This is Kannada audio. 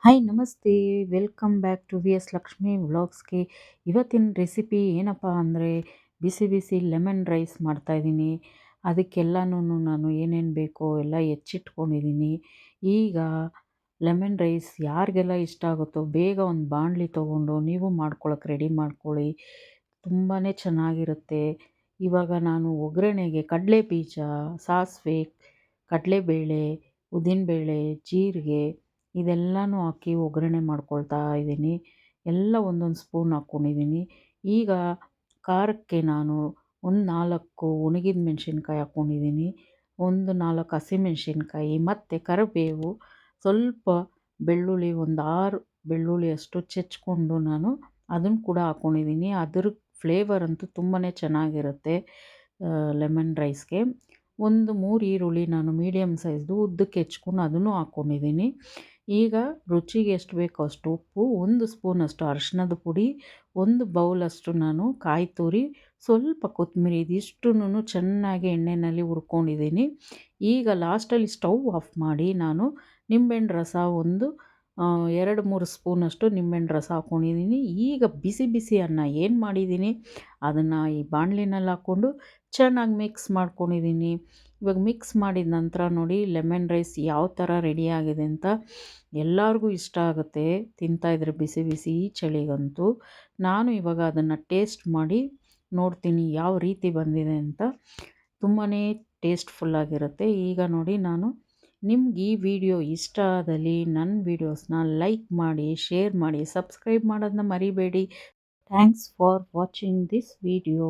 ಹಾಯ್ ನಮಸ್ತೆ. Welcome back to V S Lakshmi ವ್ಲಾಗ್ಸ್‌ಗೆ. ಇವತ್ತಿನ ರೆಸಿಪಿ ಏನಪ್ಪ ಅಂದರೆ ಬಿಸಿ ಬಿಸಿ ಲೆಮನ್ ರೈಸ್ ಮಾಡ್ತಾಯಿದ್ದೀನಿ. ಅದಕ್ಕೆಲ್ಲನೂ ನಾನು ಏನೇನು ಬೇಕೋ ಎಲ್ಲ ಹೆಚ್ಚಿಟ್ಕೊಂಡಿದ್ದೀನಿ. ಈಗ ಲೆಮನ್ ರೈಸ್ ಯಾರಿಗೆಲ್ಲ ಇಷ್ಟ ಆಗುತ್ತೋ ಬೇಗ ಒಂದು ಬಾಣಲಿ ತೊಗೊಂಡು ನೀವು ಮಾಡ್ಕೊಳಕ್ಕೆ ರೆಡಿ ಮಾಡ್ಕೊಳ್ಳಿ. ತುಂಬಾ ಚೆನ್ನಾಗಿರುತ್ತೆ. ಇವಾಗ ನಾನು ಒಗ್ಗರಣೆಗೆ ಕಡಲೆ ಬೀಜ, ಸಾಸಿವೆ, ಕಡಲೆಬೇಳೆ, ಉದ್ದಿನಬೇಳೆ, ಜೀರಿಗೆ ಇದೆಲ್ಲನೂ ಹಾಕಿ ಒಗ್ಗರಣೆ ಮಾಡ್ಕೊಳ್ತಾ ಇದ್ದೀನಿ. ಎಲ್ಲ ಒಂದೊಂದು ಸ್ಪೂನ್ ಹಾಕ್ಕೊಂಡಿದ್ದೀನಿ. ಈಗ ಖಾರಕ್ಕೆ ನಾನು ಒಂದು 4 ಒಣಗಿದ ಮೆಣಸಿನ್ಕಾಯಿ ಹಾಕ್ಕೊಂಡಿದ್ದೀನಿ. ಒಂದು 4 ಹಸಿಮೆಣಸಿನ್ಕಾಯಿ ಮತ್ತು ಕರಿಬೇವು, ಸ್ವಲ್ಪ ಬೆಳ್ಳುಳ್ಳಿ, ಒಂದು 6 ಬೆಳ್ಳುಳ್ಳಿ ಅಷ್ಟು ಚೆಚ್ಕೊಂಡು ನಾನು ಅದನ್ನು ಕೂಡ ಹಾಕ್ಕೊಂಡಿದ್ದೀನಿ. ಅದ್ರ ಫ್ಲೇವರ್ ಅಂತೂ ತುಂಬಾ ಚೆನ್ನಾಗಿರುತ್ತೆ ಲೆಮನ್ ರೈಸ್ಗೆ. ಒಂದು 3 ಈರುಳ್ಳಿ ನಾನು ಮೀಡಿಯಮ್ ಸೈಜ್ದು ಉದ್ದಕ್ಕೆ ಹೆಚ್ಕೊಂಡು ಅದನ್ನು ಹಾಕ್ಕೊಂಡಿದ್ದೀನಿ. ಈಗ ರುಚಿಗೆ ಎಷ್ಟು ಬೇಕೋ ಅಷ್ಟು ಉಪ್ಪು, 1 ಸ್ಪೂನಷ್ಟು ಅರಿಶಿಣದ ಪುಡಿ, 1 ಬೌಲಷ್ಟು ನಾನು ಕಾಯಿ ತುರಿ, ಸ್ವಲ್ಪ ಕೊತ್ತಂಬರಿ ಇದಿಷ್ಟನ್ನೂ ಚೆನ್ನಾಗಿ ಎಣ್ಣೆಯಲ್ಲಿ ಹುರ್ಕೊಂಡಿದ್ದೀನಿ. ಈಗ ಲಾಸ್ಟಲ್ಲಿ ಸ್ಟವ್ ಆಫ್ ಮಾಡಿ ನಾನು ನಿಂಬೆಹಣ್ಣು ರಸ ಒಂದು 2-3 ಸ್ಪೂನಷ್ಟು ನಿಂಬೆಹಣ್ಣು ರಸ ಹಾಕ್ಕೊಂಡಿದ್ದೀನಿ. ಈಗ ಬಿಸಿ ಬಿಸಿ ಅನ್ನ ಏನು ಮಾಡಿದ್ದೀನಿ ಅದನ್ನು ಈ ಬಾಣಲಿನಲ್ಲಿ ಹಾಕ್ಕೊಂಡು ಚೆನ್ನಾಗಿ ಮಿಕ್ಸ್ ಮಾಡ್ಕೊಂಡಿದ್ದೀನಿ. ಇವಾಗ ಮಿಕ್ಸ್ ಮಾಡಿದ ನಂತರ ನೋಡಿ ಲೆಮನ್ ರೈಸ್ ಯಾವ ಥರ ರೆಡಿಯಾಗಿದೆ ಅಂತ. ಎಲ್ಲರಿಗೂ ಇಷ್ಟ ಆಗುತ್ತೆ ತಿಂತಾಯಿದ್ರೆ ಬಿಸಿ ಬಿಸಿ ಈ ಚಳಿಗಂತೂ. ನಾನು ಇವಾಗ ಅದನ್ನು ಟೇಸ್ಟ್ ಮಾಡಿ ನೋಡ್ತೀನಿ ಯಾವ ರೀತಿ ಬಂದಿದೆ ಅಂತ. ತುಂಬಾ ಟೇಸ್ಟ್ಫುಲ್ಲಾಗಿರುತ್ತೆ. ಈಗ ನೋಡಿ ನಾನು ನಿಮ್ಗೆ ಈ ವಿಡಿಯೋ ಇಷ್ಟ ಆದಲ್ಲಿ ನನ್ನ ವೀಡಿಯೋಸ್ನ ಲೈಕ್ ಮಾಡಿ, ಶೇರ್ ಮಾಡಿ, ಸಬ್ಸ್ಕ್ರೈಬ್ ಮಾಡೋದನ್ನ ಮರಿಬೇಡಿ. Thanks for watching this video.